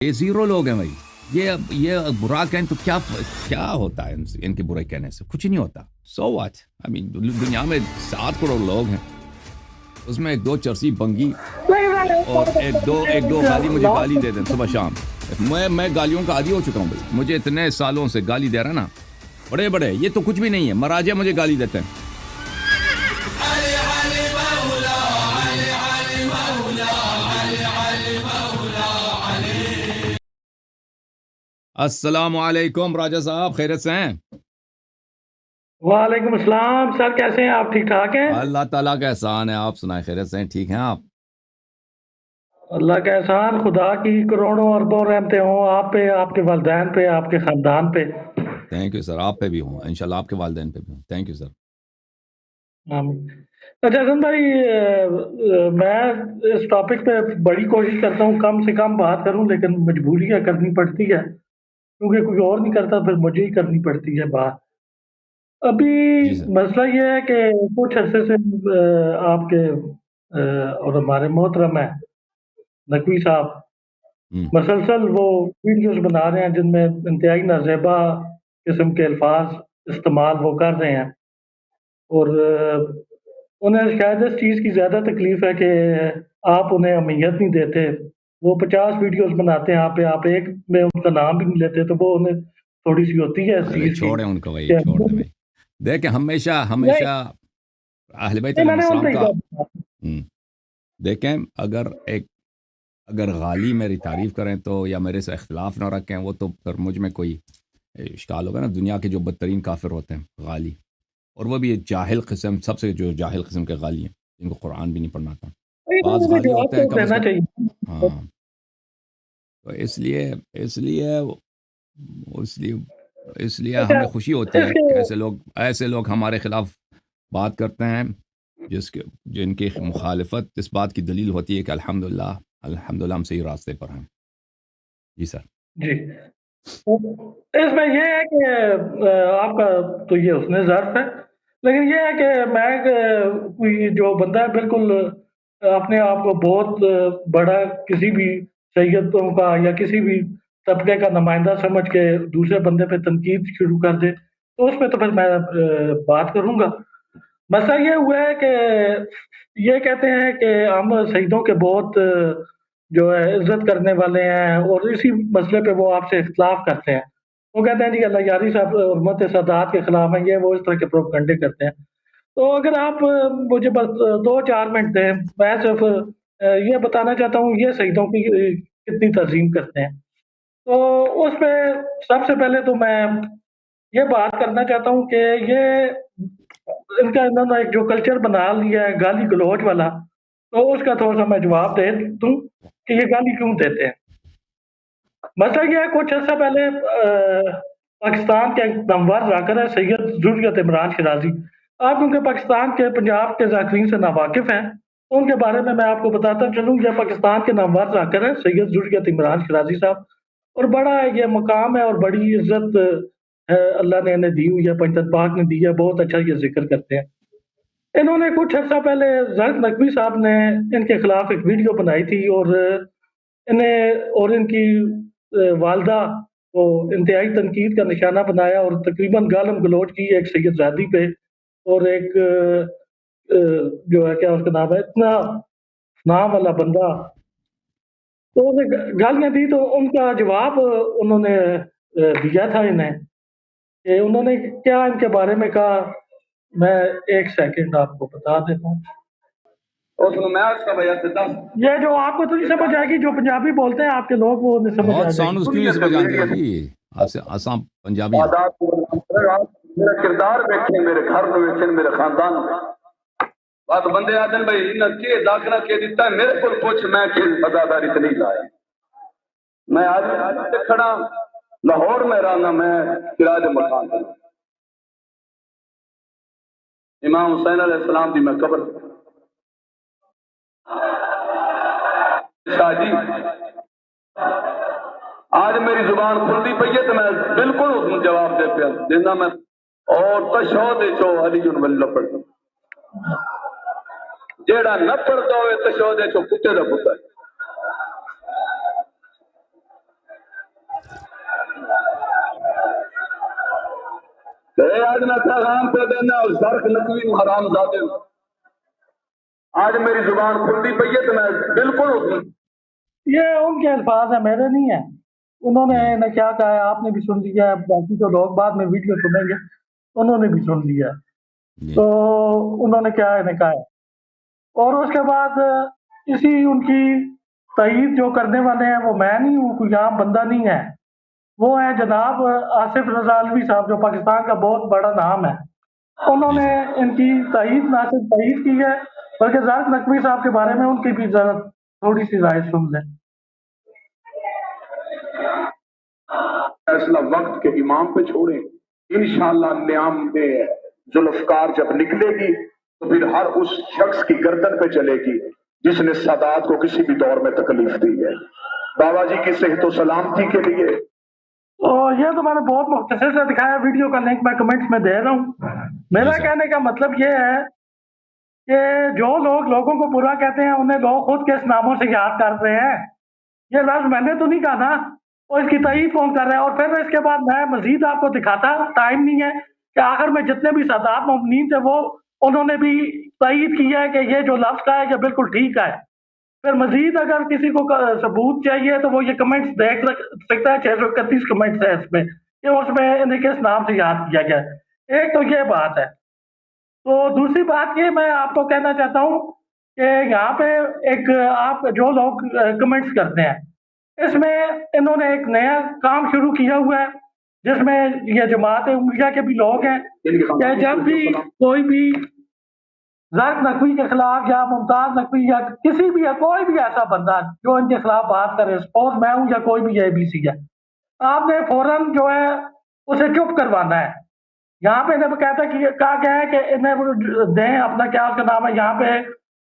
یہ زیرو لوگ ہیں بھائی. یہ برا کہیں تو کیا ہوتا ہے ان کے برے کہنے سے؟ کچھ نہیں ہوتا. So what? آئی مین دنیا میں 7 کروڑ لوگ ہیں، اس میں 2 چرسی بنگی اور ایک دو خالی مجھے گالی دے دیں صبح شام. میں گالیوں کا عادی ہو چکا ہوں بھائی. مجھے اتنے سالوں سے گالی دے رہا نا بڑے یہ تو کچھ بھی نہیں ہے. مراجع مجھے گالی دیتے ہیں. السلام علیکم راجہ صاحب، خیریت سے ہیں؟ وعلیکم السلام سر، کیسے ہیں آپ؟ ٹھیک ٹھاک ہیں؟ اللہ تعالیٰ کا احسان ہے. آپ سنائیں، خیریت سے ہیں؟ ٹھیک ہیں آپ؟ اللہ کا احسان، خدا کی کروڑوں اربوں رحمتیں ہوں آپ پہ، آپ کے والدین پہ، آپ کے خاندان پہ. Thank you sir. آپ پہ بھی ہوں انشاءاللہ، آپ کے والدین پہ بھی ہوں. Thank you sir. آمین. اچھا حسن بھائی، میں اس ٹاپک پہ بڑی کوشش کرتا ہوں کم سے کم بات کروں، لیکن مجبوریاں کرنی پڑتی ہے کیونکہ کوئی اور نہیں کرتا، پھر مجھے ہی کرنی پڑتی ہے بات. ابھی جی سر. مسئلہ یہ ہے کہ کچھ عرصے سے آپ کے اور ہمارے محترم ہیں نقوی صاحب مسلسل وہ ویڈیوز بنا رہے ہیں جن میں انتہائی نازیبا قسم کے الفاظ استعمال وہ کر رہے ہیں، اور انہیں شاید اس چیز کی زیادہ تکلیف ہے کہ آپ انہیں اہمیت نہیں دیتے. وہ 50 ویڈیوز بناتے ہیں آپ ایک میں ان کا نام بھی نہیں لیتے، تو وہ انہیں تھوڑی سی ہوتی ہے اس ارے چیز کی چھوڑیں ان کو بھائی، کہ چھوڑ دیں بھائی. دیکھیں ہمیشہ نہیں اہل بیت نہیں، علیہ میں نے ان السلام پہ کا دیکھیں، اگر غالی میری تعریف کریں تو یا میرے سے اختلاف نہ رکھیں، وہ تو پھر مجھ میں کوئی اشکال ہوگا نا. دنیا کے جو بدترین کافر ہوتے ہیں غالی، اور وہ بھی جاہل قسم، سب سے جو جاہل قسم کے غالی ہیں جن کو قرآن بھی نہیں پڑھنا آتا. بعض غالی جواب ہوتے ہیں تو کم از دینا کم. چاہیے. ہاں، تو اس لیے اچھا، ہمیں خوشی ہوتی اس ہے کے کہ ایسے لوگ ہمارے خلاف بات کرتے ہیں، جن کی مخالفت اس بات کی دلیل ہوتی ہے کہ الحمدللہ ہم صحیح راستے پر ہیں. جی سر. جی، اس میں یہ ہے کہ آپ کا تو یہ حسن ظرف ہے، لیکن یہ ہے کہ میں کوئی جو بندہ ہے بالکل اپنے آپ کو بہت بڑا کسی بھی سیدوں کا یا کسی بھی طبقے کا نمائندہ سمجھ کے دوسرے بندے پہ تنقید شروع کر دے، تو اس پہ تو پھر میں بات کروں گا. مسئلہ یہ ہوا ہے کہ یہ کہتے ہیں کہ ہم سیدوں کے بہت جو ہے عزت کرنے والے ہیں، اور اسی مسئلے پہ وہ آپ سے اختلاف کرتے ہیں. وہ کہتے ہیں جی اللہ یاری صاحب حرمت سادات کے خلاف ہیں، یہ وہ اس طرح کے پروپیگنڈے کرتے ہیں. تو اگر آپ مجھے بس 2-4 منٹ دیں، میں صرف یہ بتانا چاہتا ہوں یہ سیدوں کی کتنی تعظیم کرتے ہیں. تو اس پہ سب سے پہلے تو میں یہ بات کرنا چاہتا ہوں کہ یہ ان کا انہوں نے ایک جو کلچر بنا لیا ہے گالی گلوچ والا، تو اس کا تھوڑا سا میں جواب دے دوں کہ یہ گالی کیوں دیتے ہیں. مسئلہ یہ ہے کچھ عرصہ پہلے پاکستان کے ایک نامور راکر ہے سید ذریت عمران شرازی. آپ کیونکہ پاکستان کے پنجاب کے ذاکرین سے ناواقف ہیں، تو ان کے بارے میں آپ کو بتاتا چلوں. یہ پاکستان کے نامور راکر ہے سید ذریت عمران شرازی صاحب، اور بڑا یہ مقام ہے اور بڑی عزت ہے اللہ نے انہیں دی ہوئی ہے، پنجتن پاک نے دی ہے. بہت اچھا یہ ذکر کرتے ہیں. انہوں نے کچھ عرصہ پہلے زرد نقوی صاحب نے ان کے خلاف ایک ویڈیو بنائی تھی، اور انہیں اور ان کی والدہ کو انتہائی تنقید کا نشانہ بنایا، اور تقریباً گالم گلوچ کی ایک سید زادی پہ، اور ایک جو ہے کیا اس کا نام ہے اتنا نام والا بندہ، تو انہیں گالیاں دی. تو ان کا جواب انہوں نے دیا تھا انہیں کہ انہوں نے کیا ان کے بارے میں کہا. میں 1 سیکنڈ آپ کو بتا دیتا ہوں. یہ جو آپ کو تو نہیں سمجھ آئے گی، جو پنجابی بولتے ہیں آپ کے لوگ وہ نہیں سمجھ آ بہت جائے سان گی. اس کیوں نہیں سمجھ آتی جی؟ آسام پنجابی ہے. میرا کردار ویکھے، میرے گھر میں ویکھے، میرے خاندان میں بات بندے آدن بھائی انہیں کے داخلہ کے دیتا ہے میرے کو پوچھ، میں کہ ازاداری تے نہیں لایا. میں آج کھڑا لاہور میں رہنا، میں کرایہ مکان امام حسین علیہ السلام دی میں قبر شاہ جی. آج میری زبان کھلتی پئی ہے تو میں بالکل اس کو جواب دے پیا دینا. میں اور تشہد چو علی ولی پڑھتا جیڑا نہ پڑھتا ہوئے تشہد چو کتے دا پتر. اے آج میں پیغام پہ دینا اور زرق نقوی حرام زادے آج میری زبان کھلتی پئی ہے تو میں بالکل ہوتی یہ ان کے الفاظ ہیں، میرے نہیں ہیں. انہوں نے کیا کہا ہے آپ نے بھی سن لیا ہے، باقی جو لوگ بعد میں ویڈیو سنیں گے انہوں نے بھی سن لیا ہے. جی تو انہوں نے کیا ہے کہا ہے. اور اس کے بعد اسی ان کی تائید جو کرنے والے ہیں وہ میں نہیں ہوں، کوئی عام بندہ نہیں ہے. وہ ہیں جناب آصف رضا الوی صاحب جو پاکستان کا بہت بڑا نام ہے. انہوں جی نے سر ان کی تائید نہ صرف تائید کی ہے بلکہ زارق نقوی صاحب کے بارے میں ان کی بھی ذرا تھوڑی سی رائے سن لیں. فیصلہ وقت کے امام پہ چھوڑیں انشاءاللہ نیام میں ذوالفقار جب نکلے گی تو پھر ہر اس شخص کی گردن پہ چلے گی جس نے سادات کو کسی بھی دور میں تکلیف دی ہے. بابا جی کی صحت و سلامتی کے لیے تو یہ تو میں نے بہت مختصر سے دکھایا، ویڈیو کا لنک میں کمنٹس میں دے رہا ہوں. جی میرا سر کہنے کا مطلب یہ ہے کہ جو لوگ لوگوں کو برا کہتے ہیں انہیں لوگ خود کس ناموں سے یاد کر رہے ہیں. یہ لفظ میں نے تو نہیں کہا نا، اور اس کی تائید کون کر رہا ہے. اور پھر اس کے بعد میں مزید آپ کو دکھاتا، ٹائم نہیں ہے، کہ آخر میں جتنے بھی سادات ممنین تھے وہ انہوں نے بھی تائید کیا ہے کہ یہ جو لفظ کا ہے یہ بالکل ٹھیک ہے. پھر مزید اگر کسی کو ثبوت چاہیے تو وہ یہ کمنٹس دیکھ سکتا ہے. 631 کمنٹس ہے اس میں، کہ اس میں انہیں کس نام سے یاد کیا گیا ہے. ایک تو یہ بات ہے. تو دوسری بات یہ میں آپ کو کہنا چاہتا ہوں کہ یہاں پہ ایک آپ جو لوگ کمنٹس کرتے ہیں اس میں انہوں نے ایک نیا کام شروع کیا ہوا ہے جس میں یہ جماعت امیہ کے بھی لوگ ہیں کہ جب بھی کوئی بھی زرق نقوی کے خلاف یا ممتاز نقوی یا کسی بھی یا کوئی بھی ایسا بندہ جو ان کے خلاف بات کرے، سپوز میں ہوں یا کوئی بھی اے بی سی ہے، آپ نے فوراً جو ہے اسے چپ کروانا ہے. یہاں پہ انہیں کہتا کہ کہا گیا ہے کہ انہیں دیں اپنا کیا اس کا نام ہے، یہاں پہ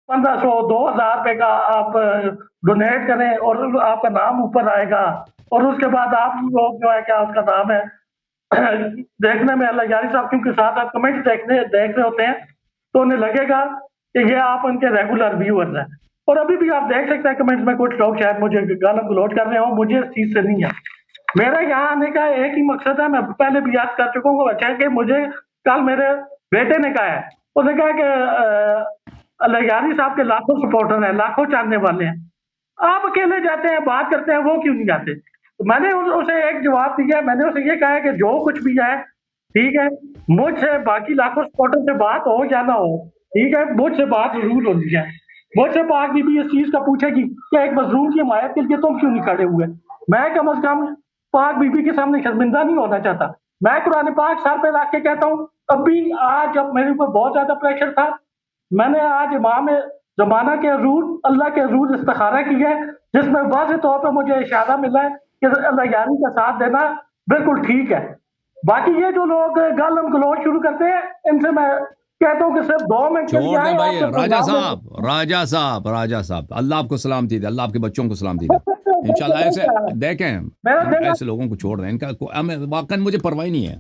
1500 2000 روپے کا آپ ڈونیٹ کریں اور آپ کا نام اوپر آئے گا. اور اس کے بعد آپ لوگ جو ہے کیا اس کا نام ہے دیکھنے میں اللہ یاری صاحب کیونکہ ساتھ ساتھ کمنٹ دیکھ رہے ہوتے ہیں تو انہیں لگے گا کہ یہ آپ ان کے ریگولر ویورز ہیں. اور ابھی بھی آپ دیکھ سکتے ہیں کمنٹس میں کچھ لوگ شاید مجھے گالا گلوچ کر رہے ہوں، مجھے اس چیز سے نہیں ہے. میرا یہاں آنے کا ایک ہی مقصد ہے، میں پہلے بھی یاد کر چکا ہوں اچھا کہ مجھے کل میرے بیٹے نے کہا ہے، اس نے کہا کہ اللہ یاری صاحب کے لاکھوں سپورٹر ہیں، لاکھوں چاہنے والے ہیں، آپ اکیلے جاتے ہیں بات کرتے ہیں، وہ کیوں نہیں جاتے. تو میں نے اسے ایک جواب دیا، میں نے اسے یہ کہا ہے کہ جو کچھ بھی ہے ٹھیک ہے، مجھ سے باقی لاکھوں سپورٹر سے بات ہو یا نہ ہو، ٹھیک ہے، مجھ سے بات ضرور ہونی ہے. مجھ سے پاک بی بی اس چیز کا پوچھے گی کہ ایک مظلوم کی حمایت کے لیے تم کیوں نہیں کھڑے ہوئے. میں کم از کم پاک بی بی کے سامنے شرمندہ نہیں ہونا چاہتا. میں قرآن پاک سر پہ رکھ کے کہتا ہوں، ابھی آج جب میرے اوپر بہت زیادہ پریشر تھا میں نے آج امام زمانہ کے حضور اللہ کے حضور استخارہ کیا ہے جس میں واضح طور پہ مجھے اشارہ ملا ہے کہ اللہ یاری کا ساتھ دینا بالکل ٹھیک ہے. باقی یہ جو لوگ گالم گلوچ شروع کرتے ہیں ان سے میں کہتا ہوں کہ صرف 2 منٹ کے لیے چھوڑ دیں آئے بھائی. آپ کے راجہ پروگرام صاحب راجہ صاحب اللہ آپ کو سلامتی دے، اللہ آپ کے بچوں کو سلامتی دے. انشاءاللہ ایسے دیکھیں میرا دل ایسے لوگوں کو چھوڑ دیں، ان کا واقعا مجھے پرواہ نہیں ہے.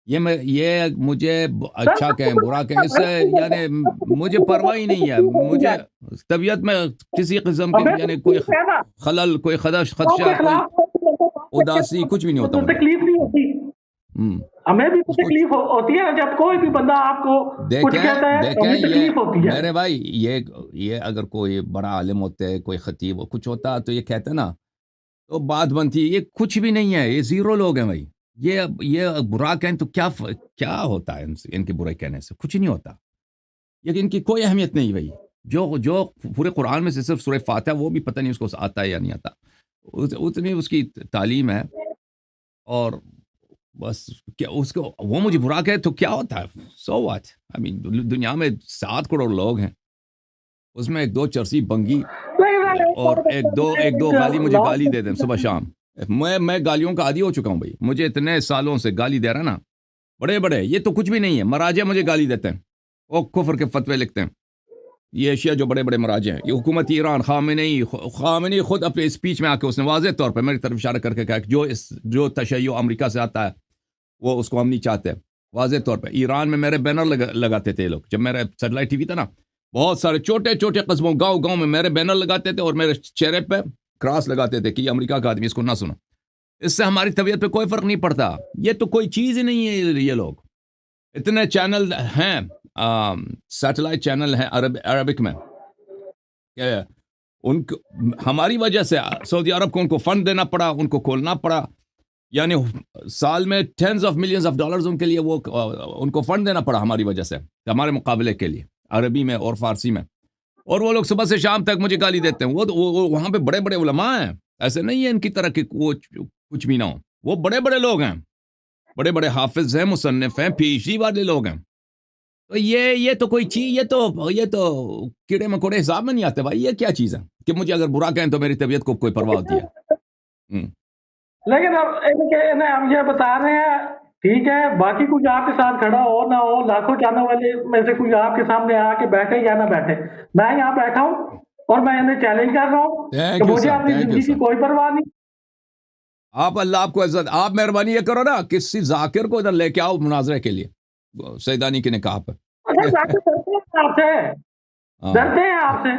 یہ مجھے اچھا کہیں برا کہیں اس سے یعنی مجھے پرواہ ہی نہیں ہے. مجھے طبیعت میں کسی قسم کی یعنی کوئی خلل، کوئی خدشہ، کوئی اداسی کچھ بھی نہیں ہوتا مجھے. تکلیف نہیں ہوتی. ہمیں بھی تو تکلیف ہوتی ہے جب کوئی بھی بندہ آپ کو کچھ کہتا ہے تو ہمیں تکلیف ہوتی ہے. میرے بھائی یہ اگر کوئی بڑا عالم ہوتا ہے، کوئی خطیب کچھ ہوتا تو یہ کہتے نا تو بات بنتی. یہ کچھ بھی نہیں ہے، یہ زیرو لوگ ہیں بھائی. یہ برا کہیں تو کیا ہوتا ہے ان کے برے کہنے سے؟ کچھ نہیں ہوتا. یہ ان کی کوئی اہمیت نہیں بھائی. جو پورے قرآن میں سے صرف سورہ فاتحہ وہ بھی پتہ نہیں اس کو آتا ہے یا نہیں آتا، اتنی اس کی تعلیم ہے. اور بس کیا اس کو وہ مجھے برا کہے تو کیا ہوتا ہے؟ So what. دنیا میں 7 کروڑ لوگ ہیں، اس میں 1-2 چرسی بنگی اور ایک دو گالی مجھے گالی دے دیں صبح شام. میں گالیوں کا عادی ہو چکا ہوں بھائی. مجھے اتنے سالوں سے گالی دے رہا نا بڑے یہ تو کچھ بھی نہیں ہے. مراجع مجھے گالی دیتے ہیں، وہ کفر کے فتوے لکھتے ہیں. یہ ایشیا جو بڑے مراجع ہیں، یہ حکومت ایران خامنئی خود اپنے اسپیچ میں آ کے اس نے واضح طور پہ میری طرف اشارہ کر کے کہا کہ جو تشیع امریکہ سے آتا ہے وہ اس کو ہم نہیں چاہتے. واضح طور پہ ایران میں میرے بینر لگاتے تھے لوگ. جب میرا سیٹلائٹ ٹی وی تھا نا، بہت سارے چھوٹے قصبوں گاؤں میں میرے بینر لگاتے تھے اور میرے چہرے پہ کراس لگاتے تھے کہ یہ امریکہ کا آدمی، اس کو نہ سنو. اس سے ہماری طبیعت پہ کوئی فرق نہیں پڑتا. یہ تو کوئی چیز ہی نہیں ہے یہ لوگ. اتنے چینل ہیں سیٹلائٹ چینل ہیں عربک میں کہ ان کو ہماری وجہ سے سعودی عرب کو ان کو فنڈ دینا پڑا, ان کو کھولنا پڑا, یعنی سال میں tens of millions of dollars ان کے لیے وہ ان کو فنڈ دینا پڑا ہماری وجہ سے, ہمارے مقابلے کے لیے عربی میں اور فارسی میں. اور وہ لوگ صبح سے شام تک مجھے گالی دیتے ہیں. وہ وہاں پہ بڑے بڑے علماء ہیں, ایسے نہیں ہے ان کی طرح کہ وہ کچھ بھی نہ ہو. وہ بڑے بڑے لوگ ہیں, بڑے بڑے حافظ ہیں, مصنف ہیں, پی ایچ ڈی والے لوگ ہیں. تو یہ تو کوئی چیز, یہ تو کیڑے مکوڑے حساب میں نہیں آتے بھائی. یہ کیا چیز ہے کہ مجھے اگر برا کہیں تو میری طبیعت کو کوئی پرواہ ہوتی ہے؟ لیکن اب ہم یہ بتا رہے ہیں ٹھیک ہے, باقی کچھ آپ کے ساتھ کھڑا ہو نہ ہو, لاکھوں چینل والے میں سے کوئی آپ کے سامنے آ کے بیٹھے یا نہ بیٹھے, میں یہاں بیٹھا ہوں اور میں انہیں چیلنج کر رہا ہوں کہ مجھے اپنی زندگی کی کوئی پرواہ نہیں. آپ اللہ آپ کو عزت, آپ مہربانی یہ کرو نا کسی ذاکر کو ادھر لے کے آؤ مناظرے کے لیے سیدانی کے نکاح پر. ڈرتے ہیں آپ سے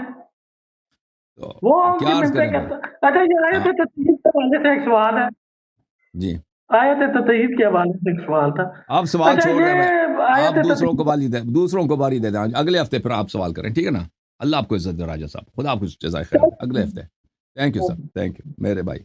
وہ کیا عرض کریں. اچھا یہ آیت تطہیر کے حوالے سے ایک سوال ہے جی, آیت تطہیر کے حوالے سے ایک سوال تھا. آپ سوال چھوڑ رہے ہیں, آپ دوسروں کو باری دے دیں. اگلے ہفتے پھر آپ سوال کریں, ٹھیک ہے نا. اللہ آپ کو عزت دے راجہ صاحب, خدا آپ کو جزائے خیر. اگلے ہفتے. Thank you sir, thank you میرے بھائی.